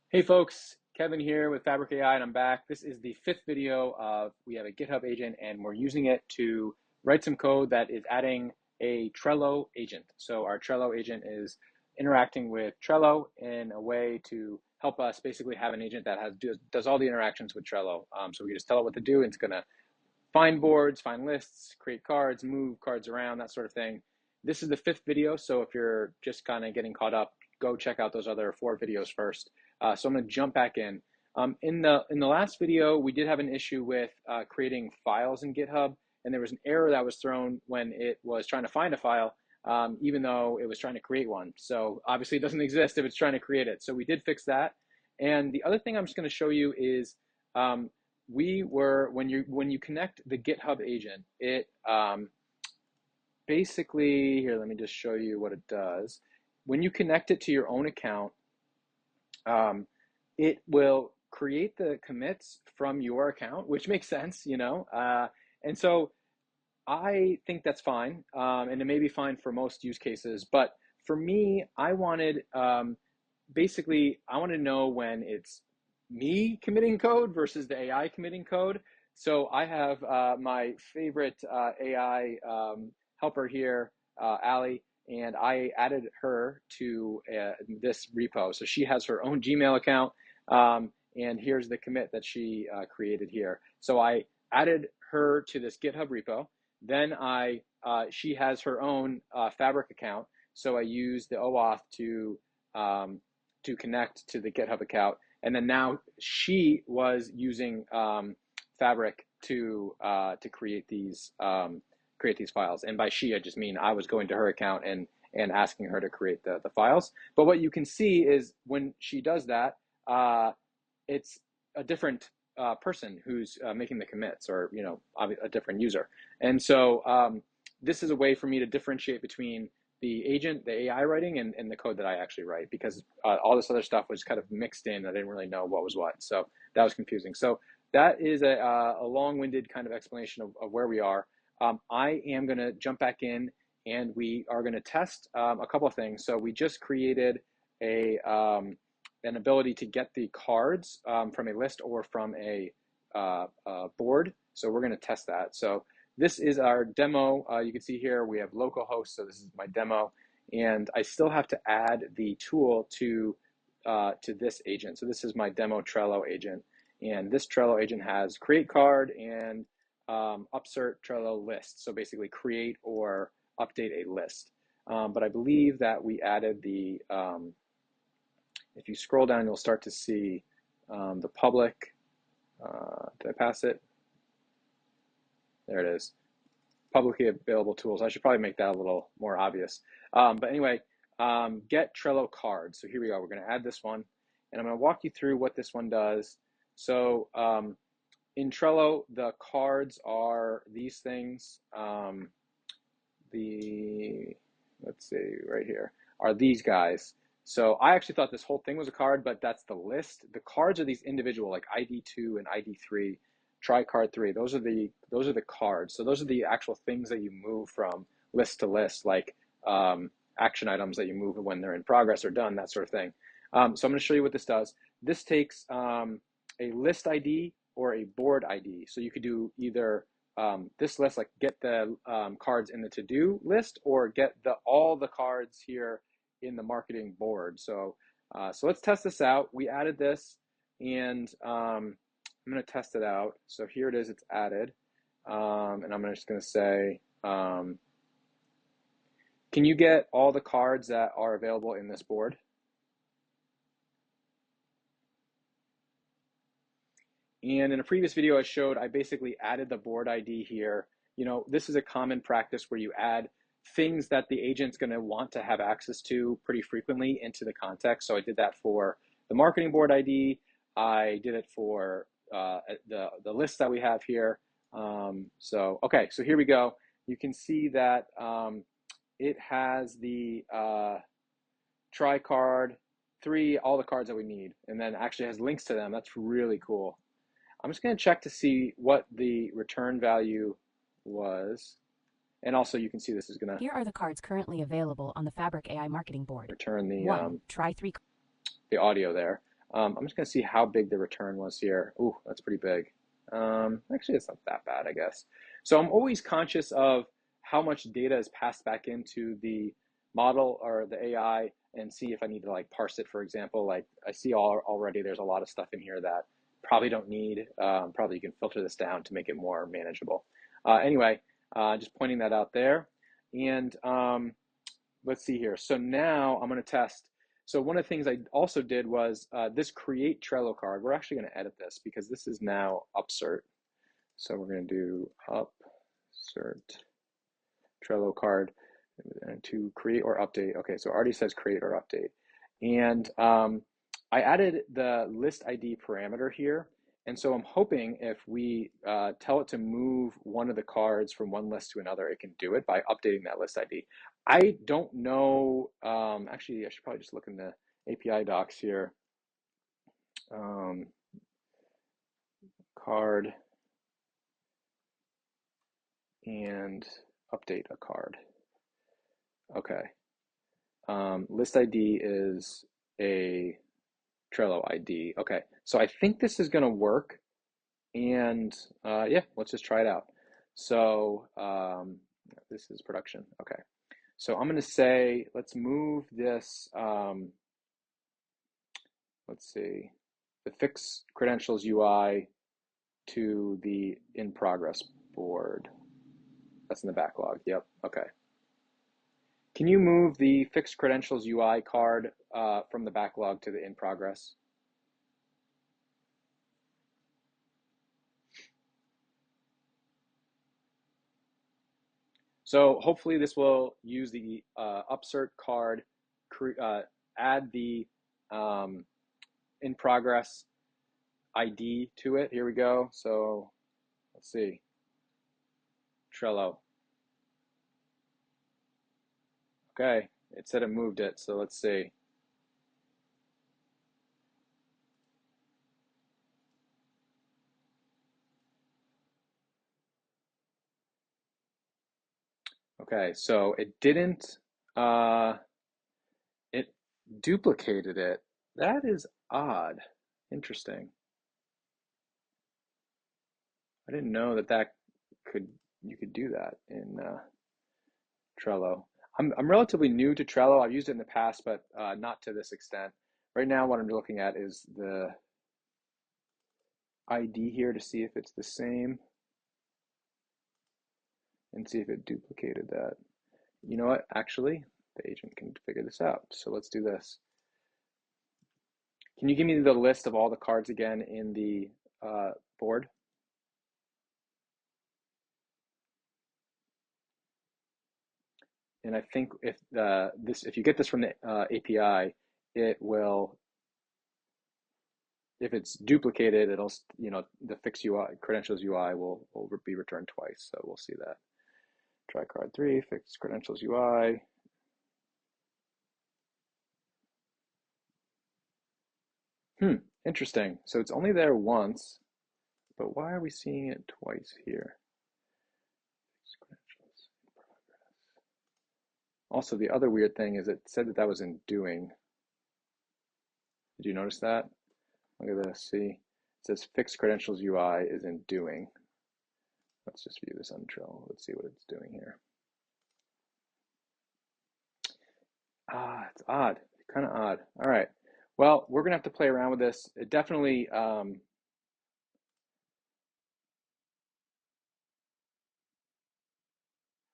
Hey folks, Kevin here with Fabrk AI and I'm back. This is the fifth video of we have a GitHub agent and we're using it to write some code that is adding a Trello agent. So our Trello agent is interacting with Trello in a way to help us basically have an agent that does all the interactions with Trello. So we just tell it what to do and it's going to find boards, find lists, create cards, move cards around, that sort of thing. This is the fifth video, so if you're just kind of getting caught up, go check out those other four videos first. So I'm going to jump back in. In the last video, we did have an issue with creating files in GitHub, and there was an error that was thrown when it was trying to find a file, even though it was trying to create one. So obviously it doesn't exist if it's trying to create it. So we did fix that. And the other thing I'm just going to show you is when you connect the GitHub agent, it basically, here, let me just show you what it does. When you connect it to your own account, it will create the commits from your account, which makes sense, you know. And so I think that's fine, and it may be fine for most use cases. But for me, I wanted basically I want to know when it's me committing code versus the AI committing code. So I have my favorite AI helper here, Ali, and I added her to this repo. So she has her own Gmail account, and here's the commit that she created here. So I added her to this GitHub repo. Then she has her own Fabrk account. So I used the OAuth to connect to the GitHub account. And then now she was using Fabrk to create these files. And by she, I just mean I was going to her account and asking her to create the files. But what you can see is when she does that, it's a different person who's making the commits, or a different user. And so this is a way for me to differentiate between the agent, the AI writing, and the code that I actually write, because all this other stuff was kind of mixed in. I didn't really know what was what, so that was confusing. So that is a long-winded kind of explanation of where we are. I am going to jump back in, and we are going to test a couple of things. So we just created an ability to get the cards from a list or from a board. So we're going to test that. So this is our demo. You can see here we have localhost, so this is my demo, and I still have to add the tool to this agent. So this is my demo Trello agent, and this Trello agent has create card and upsert Trello list. So basically create or update a list. But I believe that we added the, if you scroll down, you'll start to see the public. Did I pass it? There it is. Publicly available tools. I should probably make that a little more obvious. But anyway, get Trello cards. So here we go. We're going to add this one, and I'm going to walk you through what this one does. So in Trello, the cards are these things. Let's see, right here, are these guys. So I actually thought this whole thing was a card, but that's the list. The cards are these individual, like ID2 and ID3. Try card 3. Those are the cards. So those are the actual things that you move from list to list, like action items that you move when they're in progress or done, that sort of thing. So I'm going to show you what this does. This takes a list ID or a board ID. So you could do either this list, like get the cards in the to-do list, or get all the cards here in the marketing board. So let's test this out. We added this, and I'm going to test it out. So here it is, it's added. And I'm just going to say, can you get all the cards that are available in this board? And in a previous video I showed, I basically added the board ID here. This is a common practice where you add things that the agent's going to want to have access to pretty frequently into the context. So I did that for the marketing board ID. I did it for the list that we have here. Okay, so here we go. You can see that it has the try card 3, all the cards that we need, and then actually has links to them. That's really cool. I'm just going to check to see what the return value was. And also you can see this is going to Here are the cards currently available on the Fabrk AI marketing board. return the 1. Try 3. the audio there. I'm just gonna see how big the return was here. Ooh, that's pretty big. Actually, it's not that bad, I guess. So I'm always conscious of how much data is passed back into the model or the AI and see if I need to like parse it, for example. Like I see already there's a lot of stuff in here that probably don't need. Probably you can filter this down to make it more manageable. Anyway, just pointing that out there. And let's see here. So now I'm going to test. So one of the things I also did was this create Trello card. We're actually going to edit this because this is now upsert. So we're going to do upsert Trello card to create or update. Okay, so it already says create or update. And I added the list ID parameter here. And so I'm hoping if we tell it to move one of the cards from one list to another, it can do it by updating that list ID. I don't know, actually, I should probably just look in the API docs here. Card and update a card. Okay. List ID is a Trello ID. Okay, so I think this is going to work. And yeah, let's just try it out. So this is production. Okay, so I'm going to say, let's move this, let's see, the fix credentials UI to the in progress board. That's in the backlog. Yep. Okay. Can you move the fixed credentials UI card from the backlog to the in progress? So hopefully this will use the upsert card, add the in progress ID to it. Here we go. So let's see, Trello. Okay, it said it moved it. So let's see. Okay, so it didn't, it duplicated it. That is odd. Interesting. I didn't know that could, you could do that in Trello. I'm relatively new to Trello. I've used it in the past, but not to this extent. Right now, what I'm looking at is the ID here to see if it's the same and see if it duplicated that. You know what? Actually, the agent can figure this out. So let's do this. Can you give me the list of all the cards again in the board? And I think if you get this from the API, it will, if it's duplicated, it'll, the fix UI credentials UI will be returned twice. So we'll see that. Try card 3, fix credentials UI. Interesting. So it's only there once, but why are we seeing it twice here? Also, the other weird thing is it said that that was in doing. Did you notice that? Look at this. See, it says fix credentials UI is in doing. Let's just view this on Trello. Let's see what it's doing here. It's odd. Kind of odd. All right. Well, we're gonna have to play around with this. It definitely. I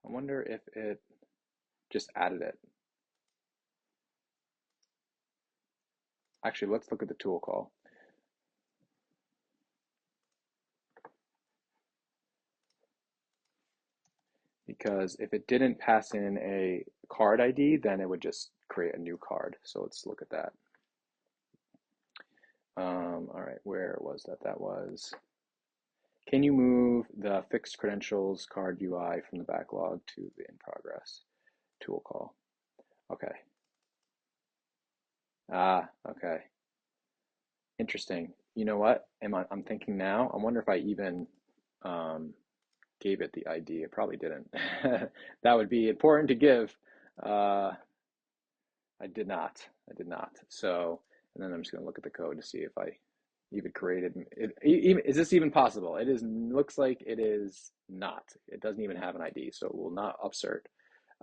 wonder if it just added it. Actually, let's look at the tool call. Because if it didn't pass in a card ID, then it would just create a new card. So let's look at that. All right, where was that? That was, can you move the fixed credentials card UI from the backlog to the in progress tool call? Okay. Okay. Interesting. You know what? I'm thinking now, I wonder if I even gave it the ID. It probably didn't. That would be important to give. I did not. I did not. So And then I'm just going to look at the code to see if I even created it. Is this even possible? It is, looks like it is not. It doesn't even have an ID, so it will not upsert.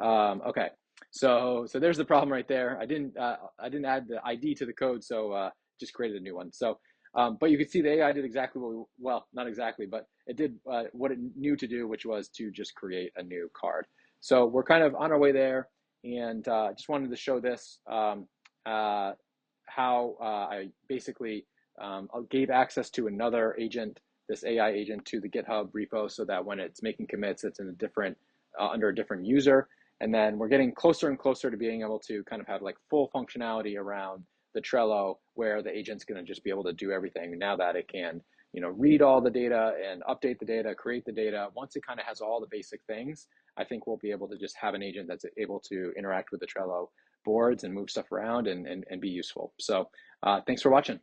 Okay, so there's the problem right there. I didn't add the ID to the code, so just created a new one. So, but you can see the AI did exactly what well, not exactly, but it did what it knew to do, which was to just create a new card. So we're kind of on our way there, and just wanted to show this how I basically gave access to another agent, this AI agent, to the GitHub repo, so that when it's making commits, it's in a different under a different user. And then we're getting closer and closer to being able to kind of have like full functionality around the Trello, where the agent's going to just be able to do everything now that it can, read all the data and update the data, create the data. Once it kind of has all the basic things, I think we'll be able to just have an agent that's able to interact with the Trello boards and move stuff around and be useful. So thanks for watching.